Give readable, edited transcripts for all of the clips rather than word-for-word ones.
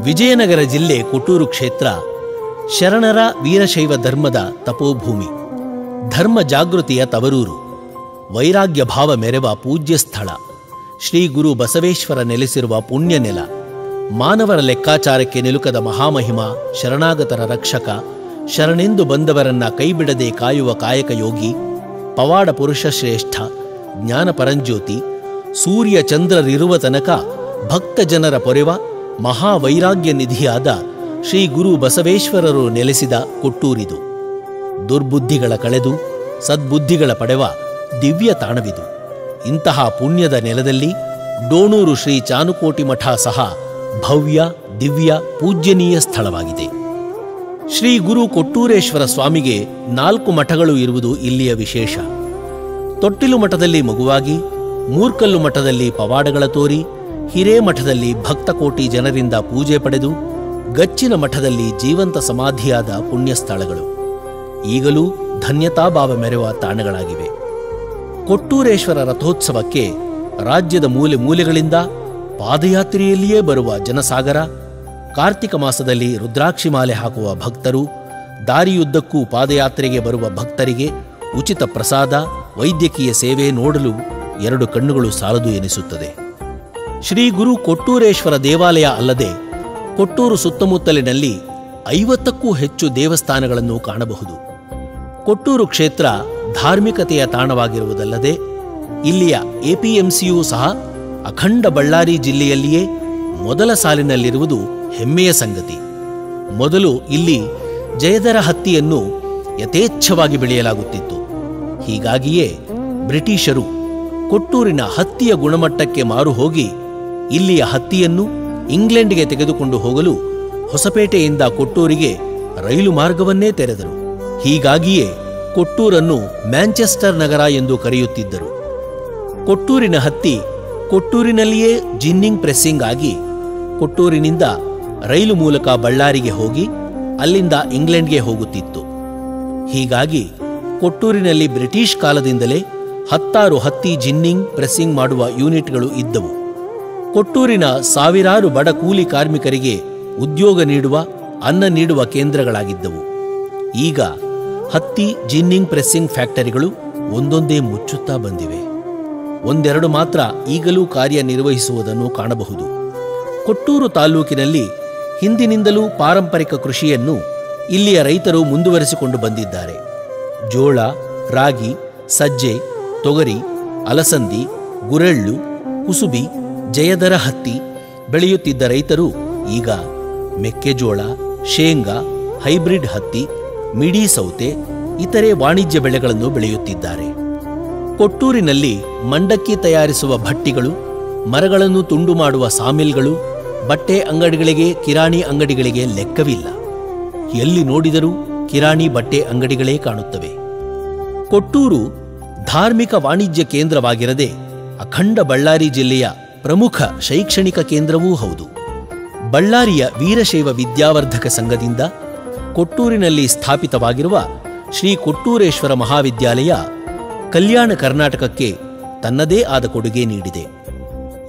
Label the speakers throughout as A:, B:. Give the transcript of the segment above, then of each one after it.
A: ವಿಜಯನಗರ ಜಿಲ್ಲೆ ಕೊಟ್ಟೂರು ಕ್ಷೇತ್ರ ಶರಣರ ವೀರಶೈವ ಧರ್ಮದ ತಪೋಭೂಮಿ, ಧರ್ಮ ಜಾಗೃತಿಯ ತವರೂರು, ವೈರಾಗ್ಯ ಭಾವ ಮೆರೆವ ಪೂಜ್ಯ ಸ್ಥಳ, ಶ್ರೀ ಗುರು ಬಸವೇಶ್ವರ ನೆಲೆಸಿರುವ ಪುಣ್ಯ ನೆಲ, ಮಾನವರ ಲೆಕ್ಕಾಚಾರಕ್ಕೆ ನಿಲುಕದ ಮಹಾಮಹಿಮ ಶರಣಾಗತರ ರಕ್ಷಕ, ಶರಣೆಂದು ಬಂದವರನ್ನ ಕೈಬಿಡದೆ ಕಾಯುವ ಕಾಯಕ ಯೋಗಿ, ಪವಾಡ ಪುರುಷ ಶ್ರೇಷ್ಠ, ಜ್ಞಾನ ಪರಂಜ್ಯೋತಿ, ಸೂರ್ಯ ಚಂದ್ರರಿರುವ ತನಕ ಭಕ್ತ ಜನರ ಪೊರೆವ ಮಹಾವೈರಾಗ್ಯ ನಿಧಿಯಾದ ಶ್ರೀ ಗುರು ಬಸವೇಶ್ವರರು ನೆಲೆಸಿದ ಕೊಟ್ಟೂರಿದು. ದುರ್ಬುದ್ಧಿಗಳ ಕಳೆದು ಸದ್ಬುದ್ಧಿಗಳ ಪಡೆವ ದಿವ್ಯ ತಾಣವಿದು. ಇಂತಹ ಪುಣ್ಯದ ನೆಲದಲ್ಲಿ ಡೋಣೂರು ಶ್ರೀ ಚಾನುಕೋಟಿ ಮಠ ಸಹ ಭವ್ಯ ದಿವ್ಯ ಪೂಜ್ಯನೀಯ ಸ್ಥಳವಾಗಿದೆ. ಶ್ರೀ ಗುರು ಕೊಟ್ಟೂರೇಶ್ವರ ಸ್ವಾಮಿಗೆ 4 ಮಠಗಳು ಇರುವುದು ಇಲ್ಲಿಯ ವಿಶೇಷ. ತೊಟ್ಟಿಲು ಮಠದಲ್ಲಿ ಮಗುವಾಗಿ, ಮೂರ್ಕಲ್ಲು ಮಠದಲ್ಲಿ ಪವಾಡಗಳ ತೋರಿ, ಹಿರೇಮಠದಲ್ಲಿ ಭಕ್ತಕೋಟಿ ಜನರಿಂದ ಪೂಜೆ ಪಡೆದು, ಗಚ್ಚಿನ ಮಠದಲ್ಲಿ ಜೀವಂತ ಸಮಾಧಿಯಾದ ಪುಣ್ಯಸ್ಥಳಗಳು ಈಗಲೂ ಧನ್ಯತಾಭಾವ ಮೆರೆವ ತಾಣಗಳಾಗಿವೆ. ಕೊಟ್ಟೂರೇಶ್ವರ ರಥೋತ್ಸವಕ್ಕೆ ರಾಜ್ಯದ ಮೂಲೆ ಮೂಲೆಗಳಿಂದ ಪಾದಯಾತ್ರೆಯಲ್ಲಿಯೇ ಬರುವ ಜನಸಾಗರ, ಕಾರ್ತಿಕ ಮಾಸದಲ್ಲಿ ರುದ್ರಾಕ್ಷಿ ಮಾಲೆ ಹಾಕುವ ಭಕ್ತರು, ದಾರಿಯುದ್ದಕ್ಕೂ ಪಾದಯಾತ್ರೆಗೆ ಬರುವ ಭಕ್ತರಿಗೆ ಉಚಿತ ಪ್ರಸಾದ, ವೈದ್ಯಕೀಯ ಸೇವೆ ನೋಡಲು 2 ಕಣ್ಣುಗಳು ಸಾಲದು ಎನಿಸುತ್ತದೆ. ಶ್ರೀ ಗುರು ಕೊಟ್ಟೂರೇಶ್ವರ ದೇವಾಲಯ ಅಲ್ಲದೆ ಕೊಟ್ಟೂರು ಸುತ್ತಮುತ್ತಲಿನಲ್ಲಿ 50ಕ್ಕೂ ಹೆಚ್ಚು ದೇವಸ್ಥಾನಗಳನ್ನು ಕಾಣಬಹುದು. ಕೊಟ್ಟೂರು ಕ್ಷೇತ್ರ ಧಾರ್ಮಿಕತೆಯ ತಾಣವಾಗಿರುವುದಲ್ಲದೆ ಇಲ್ಲಿಯ ಎಪಿಎಂಸಿಯೂ ಸಹ ಅಖಂಡ ಬಳ್ಳಾರಿ ಜಿಲ್ಲೆಯಲ್ಲಿಯೇ ಮೊದಲ ಸಾಲಿನಲ್ಲಿರುವುದು ಹೆಮ್ಮೆಯ ಸಂಗತಿ. ಮೊದಲು ಇಲ್ಲಿ ಜಯದರ ಹತ್ತಿಯನ್ನು ಯಥೇಚ್ಛವಾಗಿ ಬೆಳೆಯಲಾಗುತ್ತಿತ್ತು. ಹೀಗಾಗಿಯೇ ಬ್ರಿಟಿಷರು ಕೊಟ್ಟೂರಿನ ಹತ್ತಿಯ ಗುಣಮಟ್ಟಕ್ಕೆ ಮಾರು ಹೋಗಿ ಇಲ್ಲಿಯ ಹತ್ತಿಯನ್ನು ಇಂಗ್ಲೆಂಡ್ಗೆ ತೆಗೆದುಕೊಂಡು ಹೋಗಲು ಹೊಸಪೇಟೆಯಿಂದ ಕೊಟ್ಟೂರಿಗೆ ರೈಲು ಮಾರ್ಗವನ್ನೇ ತೆರೆದರು. ಹೀಗಾಗಿಯೇ ಕೊಟ್ಟೂರನ್ನು ಮ್ಯಾಂಚೆಸ್ಟರ್ ನಗರ ಎಂದು ಕರೆಯುತ್ತಿದ್ದರು. ಕೊಟ್ಟೂರಿನ ಹತ್ತಿ ಕೊಟ್ಟೂರಿನಲ್ಲಿಯೇ ಜಿನ್ನಿಂಗ್ ಪ್ರೆಸ್ಸಿಂಗ್ ಆಗಿ ಕೊಟ್ಟೂರಿನಿಂದ ರೈಲು ಮೂಲಕ ಬಳ್ಳಾರಿಗೆ ಹೋಗಿ ಅಲ್ಲಿಂದ ಇಂಗ್ಲೆಂಡ್ಗೆ ಹೋಗುತ್ತಿತ್ತು. ಹೀಗಾಗಿ ಕೊಟ್ಟೂರಿನಲ್ಲಿ ಬ್ರಿಟಿಷ್ ಕಾಲದಿಂದಲೇ 10 ಹತ್ತಿ ಜಿನ್ನಿಂಗ್ ಪ್ರೆಸ್ಸಿಂಗ್ ಮಾಡುವ ಯೂನಿಟ್ಗಳು ಇದ್ದವು. ಕೊಟ್ಟೂರಿನ ಸಾವಿರಾರು ಬಡ ಕೂಲಿ ಕಾರ್ಮಿಕರಿಗೆ ಉದ್ಯೋಗ ನೀಡುವ, ಅನ್ನ ನೀಡುವ ಕೇಂದ್ರಗಳಾಗಿದ್ದವು. ಈಗ ಹತ್ತಿ ಜಿನ್ನಿಂಗ್ ಪ್ರೆಸ್ಸಿಂಗ್ ಫ್ಯಾಕ್ಟರಿಗಳು ಒಂದೊಂದೇ ಮುಚ್ಚುತ್ತಾ ಬಂದಿವೆ. 1-2 ಮಾತ್ರ ಈಗಲೂ ಕಾರ್ಯನಿರ್ವಹಿಸುವುದನ್ನು ಕಾಣಬಹುದು. ಕೊಟ್ಟೂರು ತಾಲೂಕಿನಲ್ಲಿ ಹಿಂದಿನಿಂದಲೂ ಪಾರಂಪರಿಕ ಕೃಷಿಯನ್ನು ಇಲ್ಲಿಯ ರೈತರು ಮುಂದುವರಿಸಿಕೊಂಡು ಬಂದಿದ್ದಾರೆ. ಜೋಳ, ರಾಗಿ, ಸಜ್ಜೆ, ತೊಗರಿ, ಅಲಸಂದಿ, ಗುರೆಳ್ಳು, ಕುಸುಬಿ, ಜಯದರ ಹತ್ತಿ ಬೆಳೆಯುತ್ತಿದ್ದ ರೈತರು ಈಗ ಮೆಕ್ಕೆಜೋಳ, ಶೇಂಗಾ, ಹೈಬ್ರಿಡ್ ಹತ್ತಿ, ಮಿಡಿ ಸೌತೆ, ಇತರೆ ವಾಣಿಜ್ಯ ಬೆಳೆಗಳನ್ನು ಬೆಳೆಯುತ್ತಿದ್ದಾರೆ. ಕೊಟ್ಟೂರಿನಲ್ಲಿ ಮಂಡಕ್ಕಿ ತಯಾರಿಸುವ ಭಟ್ಟಿಗಳು, ಮರಗಳನ್ನು ತುಂಡು ಮಾಡುವ ಸಾಮಿಲ್ಗಳು, ಬಟ್ಟೆ ಅಂಗಡಿಗಳಿಗೆ, ಕಿರಾಣಿ ಅಂಗಡಿಗಳಿಗೆ ಲೆಕ್ಕವಿಲ್ಲ. ಎಲ್ಲಿ ನೋಡಿದರೂ ಕಿರಾಣಿ ಬಟ್ಟೆ ಅಂಗಡಿಗಳೇ ಕಾಣುತ್ತವೆ. ಕೊಟ್ಟೂರು ಧಾರ್ಮಿಕ ವಾಣಿಜ್ಯ ಕೇಂದ್ರವಾಗಿರದೆ ಅಖಂಡ ಬಳ್ಳಾರಿ ಜಿಲ್ಲೆಯ ಪ್ರಮುಖ ಶೈಕ್ಷಣಿಕ ಕೇಂದ್ರವೂ ಹೌದು. ಬಳ್ಳಾರಿಯ ವೀರಶೈವ ವಿದ್ಯಾವರ್ಧಕ ಸಂಘದಿಂದ ಕೊಟ್ಟೂರಿನಲ್ಲಿ ಸ್ಥಾಪಿತವಾಗಿರುವ ಶ್ರೀ ಕೊಟ್ಟೂರೇಶ್ವರ ಮಹಾವಿದ್ಯಾಲಯ ಕಲ್ಯಾಣ ಕರ್ನಾಟಕಕ್ಕೆ ತನ್ನದೇ ಆದ ಕೊಡುಗೆ ನೀಡಿದೆ.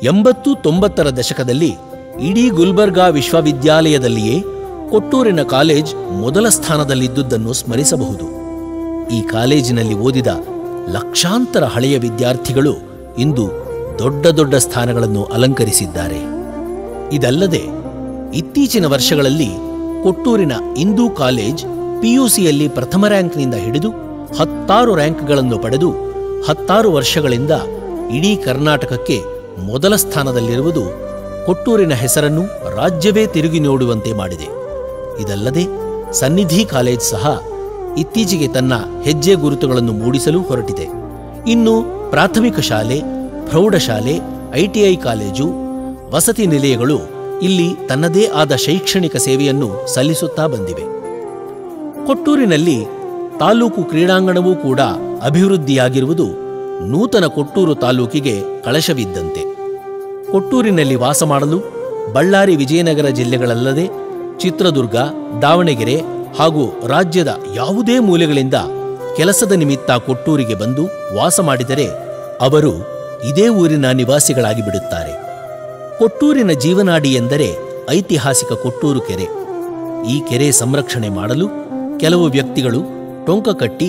A: 80-90ರ ದಶಕದಲ್ಲಿ ಇಡೀ ಗುಲ್ಬರ್ಗಾ ವಿಶ್ವವಿದ್ಯಾಲಯದಲ್ಲಿಯೇ ಕೊಟ್ಟೂರಿನ ಕಾಲೇಜ್ ಮೊದಲ ಸ್ಥಾನದಲ್ಲಿದ್ದುದನ್ನು ಸ್ಮರಿಸಬಹುದು. ಈ ಕಾಲೇಜಿನಲ್ಲಿ ಓದಿದ ಲಕ್ಷಾಂತರ ಹಳೆಯ ವಿದ್ಯಾರ್ಥಿಗಳು ಇಂದು ದೊಡ್ಡ ದೊಡ್ಡ ಸ್ಥಾನಗಳನ್ನು ಅಲಂಕರಿಸಿದ್ದಾರೆ. ಇದಲ್ಲದೆ ಇತ್ತೀಚಿನ ವರ್ಷಗಳಲ್ಲಿ ಕೊಟ್ಟೂರಿನ ಇಂದೂ ಕಾಲೇಜ್ ಪಿಯುಸಿಯಲ್ಲಿ ಪ್ರಥಮ ರ್ಯಾಂಕ್ನಿಂದ ಹಿಡಿದು 16 ರ್ಯಾಂಕ್ಗಳನ್ನು ಪಡೆದು 16 ವರ್ಷಗಳಿಂದ ಇಡೀ ಕರ್ನಾಟಕಕ್ಕೆ ಮೊದಲ ಸ್ಥಾನದಲ್ಲಿರುವುದು ಕೊಟ್ಟೂರಿನ ಹೆಸರನ್ನು ರಾಜ್ಯವೇ ತಿರುಗಿ ನೋಡುವಂತೆ ಮಾಡಿದೆ. ಇದಲ್ಲದೆ ಸನ್ನಿಧಿ ಕಾಲೇಜ್ ಸಹ ಇತ್ತೀಚೆಗೆ ತನ್ನ ಹೆಜ್ಜೆ ಗುರುತುಗಳನ್ನು ಮೂಡಿಸಲು ಹೊರಟಿದೆ. ಇನ್ನು ಪ್ರಾಥಮಿಕ ಶಾಲೆ, ಪ್ರೌಢಶಾಲೆ, ಐಟಿಐ ಕಾಲೇಜು, ವಸತಿ ನಿಲಯಗಳು ಇಲ್ಲಿ ತನ್ನದೇ ಆದ ಶೈಕ್ಷಣಿಕ ಸೇವೆಯನ್ನು ಸಲ್ಲಿಸುತ್ತಾ ಬಂದಿವೆ. ಕೊಟ್ಟೂರಿನಲ್ಲಿ ತಾಲೂಕು ಕ್ರೀಡಾಂಗಣವೂ ಕೂಡ ಅಭಿವೃದ್ಧಿಯಾಗಿರುವುದು ನೂತನ ಕೊಟ್ಟೂರು ತಾಲೂಕಿಗೆ ಕಳಶವಿದ್ದಂತೆ. ಕೊಟ್ಟೂರಿನಲ್ಲಿ ವಾಸ ಮಾಡಲು ಬಳ್ಳಾರಿ, ವಿಜಯನಗರ ಜಿಲ್ಲೆಗಳಲ್ಲದೆ ಚಿತ್ರದುರ್ಗ, ದಾವಣಗೆರೆ ಹಾಗೂ ರಾಜ್ಯದ ಯಾವುದೇ ಮೂಲೆಗಳಿಂದ ಕೆಲಸದ ನಿಮಿತ್ತ ಕೊಟ್ಟೂರಿಗೆ ಬಂದು ವಾಸ ಮಾಡಿದರೆ ಅವರು ಇದೇ ಊರಿನ ನಿವಾಸಿಗಳಾಗಿ ಬಿಡುತ್ತಾರೆ. ಕೊಟ್ಟೂರಿನ ಜೀವನಾಡಿ ಎಂದರೆ ಐತಿಹಾಸಿಕ ಕೊಟ್ಟೂರು ಕೆರೆ. ಈ ಕೆರೆ ಸಂರಕ್ಷಣೆ ಮಾಡಲು ಕೆಲವು ವ್ಯಕ್ತಿಗಳು ಟೊಂಕ ಕಟ್ಟಿ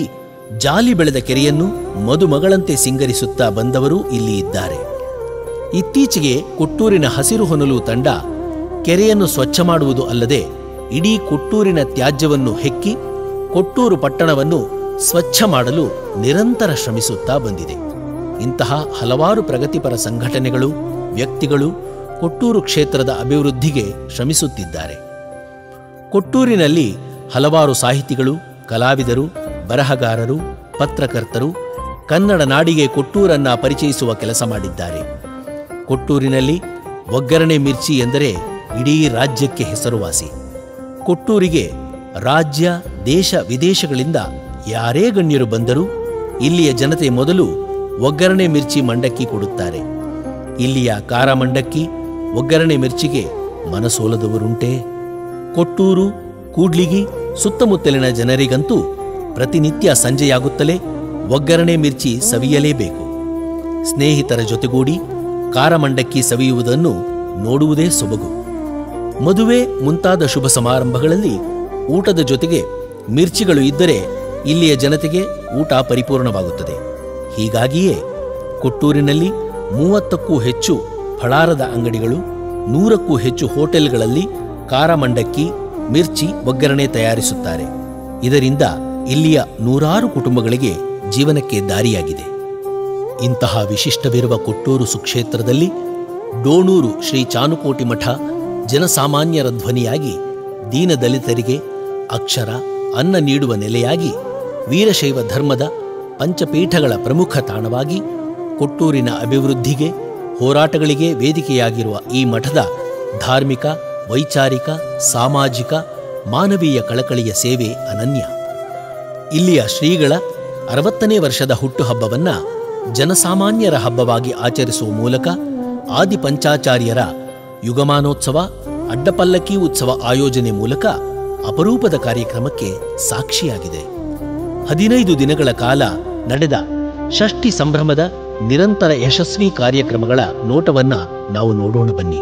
A: ಜಾಲಿ ಬೆಳೆದ ಕೆರೆಯನ್ನು ಮದುಮಗಳಂತೆ ಸಿಂಗರಿಸುತ್ತಾ ಬಂದವರೂ ಇಲ್ಲಿ ಇದ್ದಾರೆ. ಇತ್ತೀಚೆಗೆ ಕೊಟ್ಟೂರಿನ ಹಸಿರು ಹೊನಲು ತಂಡ ಕೆರೆಯನ್ನು ಸ್ವಚ್ಛ ಮಾಡುವುದು ಅಲ್ಲದೆ ಇಡೀ ಕೊಟ್ಟೂರಿನ ತ್ಯಾಜ್ಯವನ್ನು ಹೆಕ್ಕಿ ಕೊಟ್ಟೂರು ಪಟ್ಟಣವನ್ನು ಸ್ವಚ್ಛ ಮಾಡಲು ನಿರಂತರ ಶ್ರಮಿಸುತ್ತಾ ಬಂದಿದೆ. ಇಂತಹ ಹಲವಾರು ಪ್ರಗತಿಪರ ಸಂಘಟನೆಗಳು, ವ್ಯಕ್ತಿಗಳು ಕೊಟ್ಟೂರು ಕ್ಷೇತ್ರದ ಅಭಿವೃದ್ಧಿಗೆ ಶ್ರಮಿಸುತ್ತಿದ್ದಾರೆ. ಕೊಟ್ಟೂರಿನಲ್ಲಿ ಹಲವಾರು ಸಾಹಿತಿಗಳು, ಕಲಾವಿದರು, ಬರಹಗಾರರು, ಪತ್ರಕರ್ತರು ಕನ್ನಡ ನಾಡಿಗೆ ಕೊಟ್ಟೂರನ್ನ ಪರಿಚಯಿಸುವ ಕೆಲಸ ಮಾಡಿದ್ದಾರೆ. ಕೊಟ್ಟೂರಿನಲ್ಲಿ ಒಗ್ಗರಣೆ ಮಿರ್ಚಿ ಎಂದರೆ ಇಡೀ ರಾಜ್ಯಕ್ಕೆ ಹೆಸರುವಾಸಿ. ಕೊಟ್ಟೂರಿಗೆ ರಾಜ್ಯ, ದೇಶ, ವಿದೇಶಗಳಿಂದ ಯಾರೇ ಗಣ್ಯರು ಬಂದರೂ ಇಲ್ಲಿಯ ಜನತೆ ಮೊದಲು ಒಗ್ಗರಣೆ ಮಿರ್ಚಿ ಮಂಡಕ್ಕಿ ಕೊಡುತ್ತಾರೆ. ಇಲ್ಲಿಯ ಖಾರ ಮಂಡಕ್ಕಿ, ಒಗ್ಗರಣೆ ಮಿರ್ಚಿಗೆ ಮನಸೋಲದವರುಂಟೆ. ಕೊಟ್ಟೂರು, ಕೂಡ್ಲಿಗಿ ಸುತ್ತಮುತ್ತಲಿನ ಜನರಿಗಂತೂ ಪ್ರತಿನಿತ್ಯ ಸಂಜೆಯಾಗುತ್ತಲೇ ಒಗ್ಗರಣೆ ಮಿರ್ಚಿ ಸವಿಯಲೇಬೇಕು. ಸ್ನೇಹಿತರ ಜೊತೆಗೂಡಿ ಖಾರ ಮಂಡಕ್ಕಿ ಸವಿಯುವುದನ್ನು ನೋಡುವುದೇ ಸೊಬಗು. ಮದುವೆ ಮುಂತಾದ ಶುಭ ಸಮಾರಂಭಗಳಲ್ಲಿ ಊಟದ ಜೊತೆಗೆ ಮಿರ್ಚಿಗಳು ಇದ್ದರೆ ಇಲ್ಲಿಯ ಜನತೆಗೆ ಊಟ ಪರಿಪೂರ್ಣವಾಗುತ್ತದೆ. ಹೀಗಾಗಿಯೇ ಕೊಟ್ಟೂರಿನಲ್ಲಿ 30ಕ್ಕೂ ಹೆಚ್ಚು ಫಳಾರದ ಅಂಗಡಿಗಳು, 100ಕ್ಕೂ ಹೆಚ್ಚು ಹೋಟೆಲ್ಗಳಲ್ಲಿ ಖಾರ ಮಂಡಕ್ಕಿ, ಮಿರ್ಚಿ, ಒಗ್ಗರಣೆ ತಯಾರಿಸುತ್ತಾರೆ. ಇದರಿಂದ ಇಲ್ಲಿಯ ನೂರಾರು ಕುಟುಂಬಗಳಿಗೆ ಜೀವನಕ್ಕೆ ದಾರಿಯಾಗಿದೆ. ಇಂತಹ ವಿಶಿಷ್ಟವಿರುವ ಕೊಟ್ಟೂರು ಸುಕ್ಷೇತ್ರದಲ್ಲಿ ಡೋಣೂರು ಶ್ರೀ ಚಾನುಕೋಟಿ ಮಠ ಜನಸಾಮಾನ್ಯರ ಧ್ವನಿಯಾಗಿ ದೀನದಲಿತರಿಗೆ ಅಕ್ಷರ, ಅನ್ನ ನೀಡುವ ನೆಲೆಯಾಗಿ ವೀರಶೈವ ಧರ್ಮದ ಪಂಚಪೀಠಗಳ ಪ್ರಮುಖ ತಾಣವಾಗಿ ಕೊಟ್ಟೂರಿನ ಅಭಿವೃದ್ಧಿಗೆ, ಹೋರಾಟಗಳಿಗೆ ವೇದಿಕೆಯಾಗಿರುವ ಈ ಮಠದ ಧಾರ್ಮಿಕ, ವೈಚಾರಿಕ, ಸಾಮಾಜಿಕ, ಮಾನವೀಯ ಕಳಕಳಿಯ ಸೇವೆ ಅನನ್ಯ. ಇಲ್ಲಿಯ ಶ್ರೀಗಳ 60ನೇ ವರ್ಷದ ಹುಟ್ಟುಹಬ್ಬವನ್ನು ಜನಸಾಮಾನ್ಯರ ಹಬ್ಬವಾಗಿ ಆಚರಿಸುವ ಮೂಲಕ ಆದಿಪಂಚಾಚಾರ್ಯರ ಯುಗಮಾನೋತ್ಸವ, ಅಡ್ಡಪಲ್ಲಕ್ಕಿ ಉತ್ಸವ ಆಯೋಜನೆ ಮೂಲಕ ಅಪರೂಪದ ಕಾರ್ಯಕ್ರಮಕ್ಕೆ ಸಾಕ್ಷಿಯಾಗಿದೆ. 15 ದಿನಗಳ ಕಾಲ ನಡೆದ ಷಷ್ಠಿ ಸಂಭ್ರಮದ ನಿರಂತರ ಯಶಸ್ವಿ ಕಾರ್ಯಕ್ರಮಗಳ ನೋಟವನ್ನ ನಾವು ನೋಡೋಣ ಬನ್ನಿ.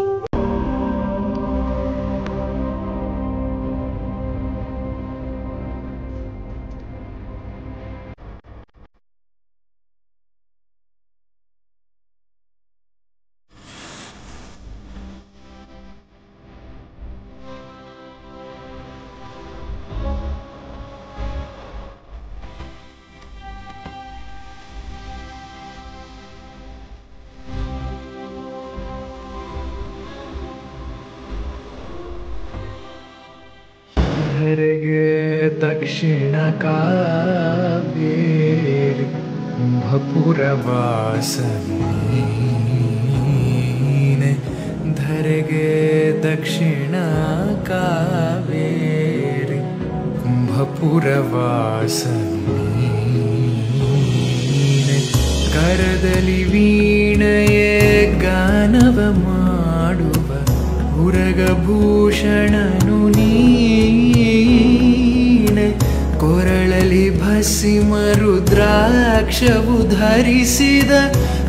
B: ಧರೆಗೆ ದಕ್ಷಿಣ ಕಾವೇರಿ ಕುಂಭಪುರವಾಸನೆ. ಧರೆಗೆ ದಕ್ಷಿಣ ಕಾವೇರಿ ಕುಂಭಪುರವಾಸನೆ. ಕರದಲ್ಲಿ ವೀಣೆಯೇ ಗಾನವ ಮಾಡುವ ಉರಗಭೂಷಣನು ನೀನೆ. ಕೊರಳಲಿ ಭಸ್ಮ ರುದ್ರಾಕ್ಷವು ಧರಿಸಿದ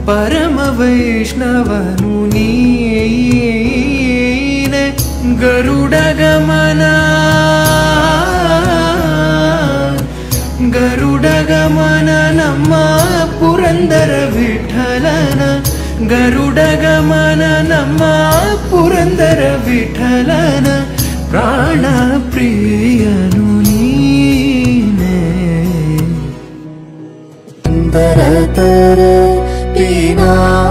B: ಪರಮ ವೈಷ್ಣವನು ನೀನೆ. ಗರುಡ ಗಮನ ಗರುಡ ಗಮನ ನಮ್ಮ ಪುರಂದರ ವಿಠಲನ. ಗರುಡ ಗಮನ ನಮ್ಮ ಪುರಂದರ ವಿಠಲನ. ಪ್ರಾಣ ಪ್ರಿಯನು ನೀನೆ.
C: ತರ ಪಿನಾಗದರ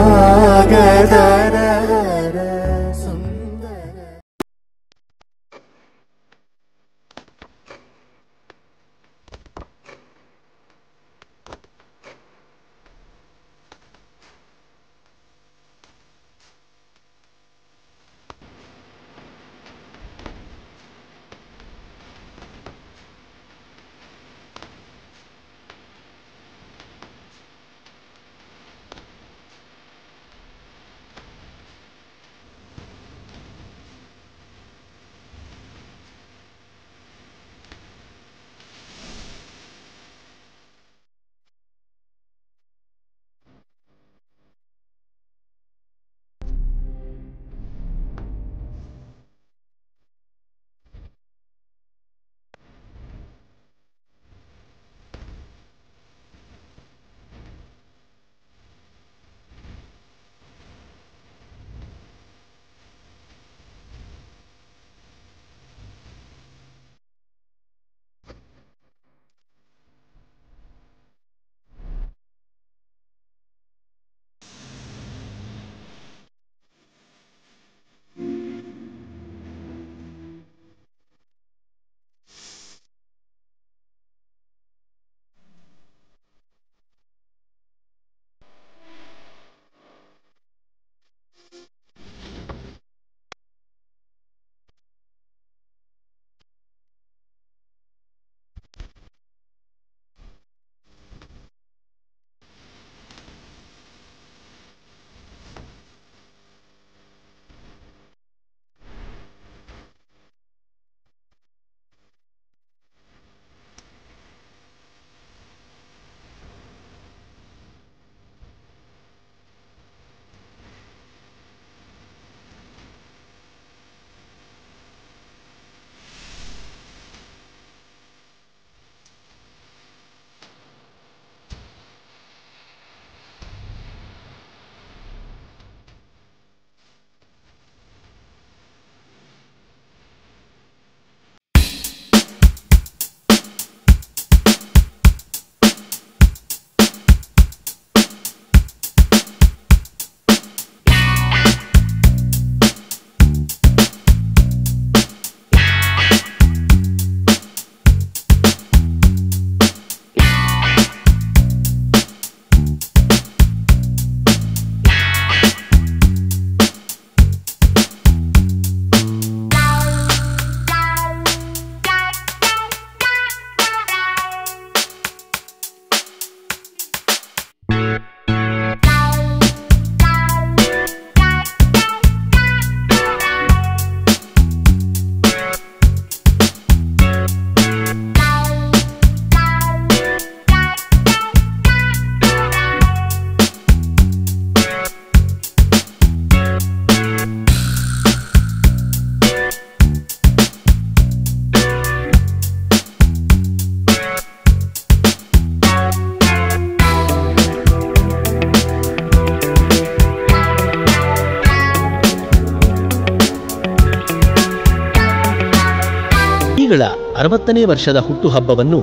A: ಶ್ರೀಗಳ 60ನೇ ವರ್ಷದ ಹುಟ್ಟುಹಬ್ಬವನ್ನು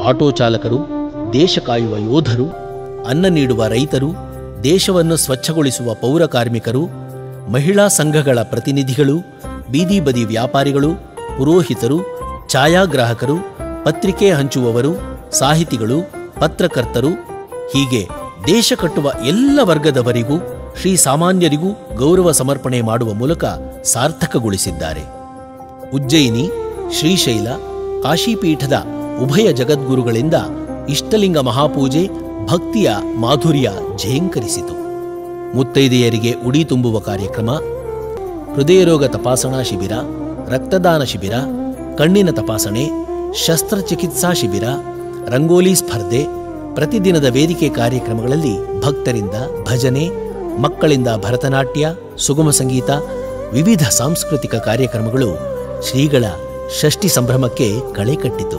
A: ಆಟೋ ಚಾಲಕರು, ದೇಶ ಕಾಯುವ ಯೋಧರು, ಅನ್ನ ನೀಡುವ ರೈತರು, ದೇಶವನ್ನು ಸ್ವಚ್ಛಗೊಳಿಸುವ ಪೌರ ಕಾರ್ಮಿಕರು, ಮಹಿಳಾ ಸಂಘಗಳ ಪ್ರತಿನಿಧಿಗಳು, ಬೀದಿ ಬದಿ ವ್ಯಾಪಾರಿಗಳು, ಪುರೋಹಿತರು, ಛಾಯಾಗ್ರಾಹಕರು, ಪತ್ರಿಕೆ ಹಂಚುವವರು, ಸಾಹಿತಿಗಳು, ಪತ್ರಕರ್ತರು ಹೀಗೆ ದೇಶ ಕಟ್ಟುವ ಎಲ್ಲ ವರ್ಗದವರಿಗೂ ಶ್ರೀ ಸಾಮಾನ್ಯರಿಗೂ ಗೌರವ ಸಮರ್ಪಣೆ ಮಾಡುವ ಮೂಲಕ ಸಾರ್ಥಕಗೊಳಿಸಿದ್ದಾರೆ. ಉಜ್ಜಯಿನಿ, ಶ್ರೀಶೈಲ, ಕಾಶೀಪೀಠದ ಉಭಯ ಜಗದ್ಗುರುಗಳಿಂದ ಇಷ್ಟಲಿಂಗ ಮಹಾಪೂಜೆ ಭಕ್ತಿಯ ಮಾಧುರ್ಯ ಝೇಂಕರಿಸಿತು. ಮುತ್ತೈದೆಯರಿಗೆ ಉಡಿ ತುಂಬುವ ಕಾರ್ಯಕ್ರಮ, ಹೃದಯರೋಗ ತಪಾಸಣಾ ಶಿಬಿರ, ರಕ್ತದಾನ ಶಿಬಿರ, ಕಣ್ಣಿನ ತಪಾಸಣೆ, ಶಸ್ತ್ರಚಿಕಿತ್ಸಾ ಶಿಬಿರ, ರಂಗೋಲಿ ಸ್ಪರ್ಧೆ, ಪ್ರತಿದಿನದ ವೇದಿಕೆ ಕಾರ್ಯಕ್ರಮಗಳಲ್ಲಿ ಭಕ್ತರಿಂದ ಭಜನೆ, ಮಕ್ಕಳಿಂದ ಭರತನಾಟ್ಯ, ಸುಗಮ ಸಂಗೀತ, ವಿವಿಧ ಸಾಂಸ್ಕೃತಿಕ ಕಾರ್ಯಕ್ರಮಗಳು ಶ್ರೀಗಳ ಷಷ್ಠಿ ಸಂಭ್ರಮಕ್ಕೆ ಕಳೆ ಕಟ್ಟಿತು.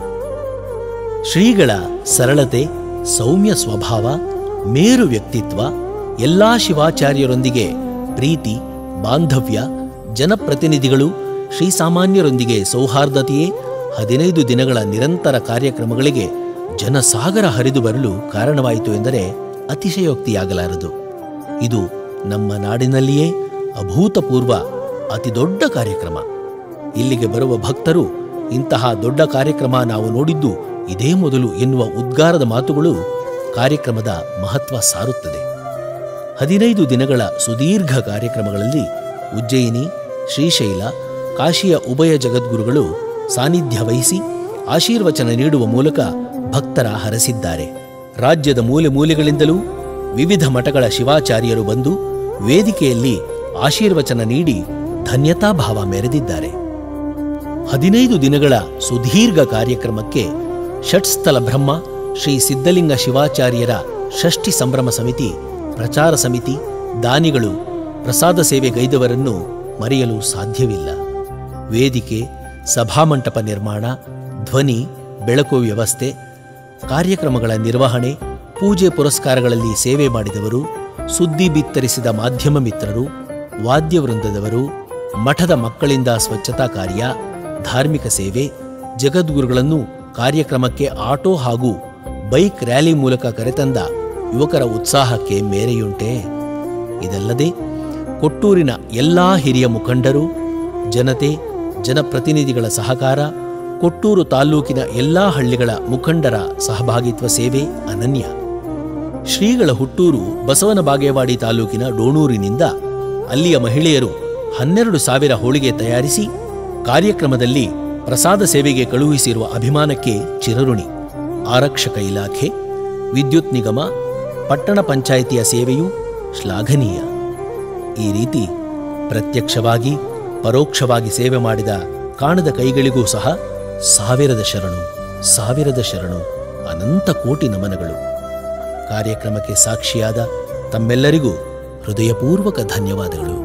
A: ಶ್ರೀಗಳ ಸರಳತೆ, ಸೌಮ್ಯ ಸ್ವಭಾವ, ಮೇರು ವ್ಯಕ್ತಿತ್ವ, ಎಲ್ಲಾ ಶಿವಾಚಾರ್ಯರೊಂದಿಗೆ ಪ್ರೀತಿ, ಬಾಂಧವ್ಯ, ಜನಪ್ರತಿನಿಧಿಗಳು, ಶ್ರೀಸಾಮಾನ್ಯರೊಂದಿಗೆ ಸೌಹಾರ್ದತೆಯೇ 15 ದಿನಗಳ ನಿರಂತರ ಕಾರ್ಯಕ್ರಮಗಳಿಗೆ ಜನಸಾಗರ ಹರಿದು ಬರಲು ಕಾರಣವಾಯಿತು ಎಂದರೆ ಅತಿಶಯೋಕ್ತಿಯಾಗಲಾರದು. ಇದು ನಮ್ಮ ನಾಡಿನಲ್ಲಿಯೇ ಅಭೂತಪೂರ್ವ ಅತಿದೊಡ್ಡ ಕಾರ್ಯಕ್ರಮ. ಇಲ್ಲಿಗೆ ಬರುವ ಭಕ್ತರು ಇಂತಹ ದೊಡ್ಡ ಕಾರ್ಯಕ್ರಮ ನಾವು ನೋಡಿದ್ದು ಇದೇ ಮೊದಲು ಎನ್ನುವ ಉದ್ಗಾರದ ಮಾತುಗಳು ಕಾರ್ಯಕ್ರಮದ ಮಹತ್ವ ಸಾರುತ್ತದೆ. 15 ದಿನಗಳ ಸುದೀರ್ಘ ಕಾರ್ಯಕ್ರಮಗಳಲ್ಲಿ ಉಜ್ಜಯಿನಿ, ಶ್ರೀಶೈಲ, ಕಾಶಿಯ ಉಭಯ ಜಗದ್ಗುರುಗಳು ಸಾನ್ನಿಧ್ಯ ವಹಿಸಿ ಆಶೀರ್ವಚನ ನೀಡುವ ಮೂಲಕ ಭಕ್ತರ ಹರಸಿದ್ದಾರೆ. ರಾಜ್ಯದ ಮೂಲೆ ಮೂಲೆಗಳಿಂದಲೂ ವಿವಿಧ ಮಠಗಳ ಶಿವಾಚಾರ್ಯರು ಬಂದು ವೇದಿಕೆಯಲ್ಲಿ ಆಶೀರ್ವಚನ ನೀಡಿ ಧನ್ಯತಾಭಾವ ಮೆರೆದಿದ್ದಾರೆ. 15 ದಿನಗಳ ಸುದೀರ್ಘ ಕಾರ್ಯಕ್ರಮಕ್ಕೆ ಷಟ್ಸ್ಥಲ ಬ್ರಹ್ಮ ಶ್ರೀ ಸಿದ್ಧಲಿಂಗ ಶಿವಾಚಾರ್ಯರ ಷಷ್ಠಿ ಸಂಭ್ರಮ ಸಮಿತಿ, ಪ್ರಚಾರ ಸಮಿತಿ, ದಾನಿಗಳು, ಪ್ರಸಾದ ಸೇವೆಗೈದವರನ್ನು ಮರೆಯಲು ಸಾಧ್ಯವಿಲ್ಲ. ವೇದಿಕೆ, ಸಭಾಮಂಟಪ ನಿರ್ಮಾಣ, ಧ್ವನಿ, ಬೆಳಕು ವ್ಯವಸ್ಥೆ, ಕಾರ್ಯಕ್ರಮಗಳ ನಿರ್ವಹಣೆ, ಪೂಜೆ ಪುರಸ್ಕಾರಗಳಲ್ಲಿ ಸೇವೆ ಮಾಡಿದವರು, ಸುದ್ದಿ ಬಿತ್ತರಿಸಿದ ಮಾಧ್ಯಮ ಮಿತ್ರರು, ವಾದ್ಯವೃಂದದವರು, ಮಠದ ಮಕ್ಕಳಿಂದ ಸ್ವಚ್ಛತಾ ಕಾರ್ಯ, ಧಾರ್ಮಿಕ ಸೇವೆ, ಜಗದ್ಗುರುಗಳನ್ನು ಕಾರ್ಯಕ್ರಮಕ್ಕೆ ಆಟೋ ಹಾಗೂ ಬೈಕ್ ರ್ಯಾಲಿ ಮೂಲಕ ಕರೆತಂದ ಯುವಕರ ಉತ್ಸಾಹಕ್ಕೆ ಮೇರೆಯುಂಟೆ. ಇದಲ್ಲದೆ ಕೊಟ್ಟೂರಿನ ಎಲ್ಲಾ ಹಿರಿಯ ಮುಖಂಡರು, ಜನತೆ, ಜನಪ್ರತಿನಿಧಿಗಳ ಸಹಕಾರ, ಕೊಟ್ಟೂರು ತಾಲ್ಲೂಕಿನ ಎಲ್ಲಾ ಹಳ್ಳಿಗಳ ಮುಖಂಡರ ಸಹಭಾಗಿತ್ವ ಸೇವೆ ಅನನ್ಯ. ಶ್ರೀಗಳ ಹುಟ್ಟೂರು ಬಸವನ ಬಾಗೇವಾಡಿ ತಾಲೂಕಿನ ಡೋಣೂರಿನಿಂದ ಅಲ್ಲಿಯ ಮಹಿಳೆಯರು 12,000 ಹೋಳಿಗೆ ತಯಾರಿಸಿ ಕಾರ್ಯಕ್ರಮದಲ್ಲಿ ಪ್ರಸಾದ ಸೇವೆಗೆ ಕಳುಹಿಸಿರುವ ಅಭಿಮಾನಕ್ಕೆ ಚಿರಋಣಿ. ಆರಕ್ಷಕ ಇಲಾಖೆ, ವಿದ್ಯುತ್ ನಿಗಮ, ಪಟ್ಟಣ ಪಂಚಾಯಿತಿಯ ಸೇವೆಯೂ ಶ್ಲಾಘನೀಯ. ಈ ರೀತಿ ಪ್ರತ್ಯಕ್ಷವಾಗಿ ಪರೋಕ್ಷವಾಗಿ ಸೇವೆ ಮಾಡಿದ ಕಾಣದ ಕೈಗಳಿಗೂ ಸಹ 1000 ಶರಣು, 1000 ಶರಣು, ಅನಂತ ಕೋಟಿ ನಮನಗಳು. ಕಾರ್ಯಕ್ರಮಕ್ಕೆ ಸಾಕ್ಷಿಯಾದ ತಮ್ಮೆಲ್ಲರಿಗೂ ಹೃದಯಪೂರ್ವಕ ಧನ್ಯವಾದಗಳು.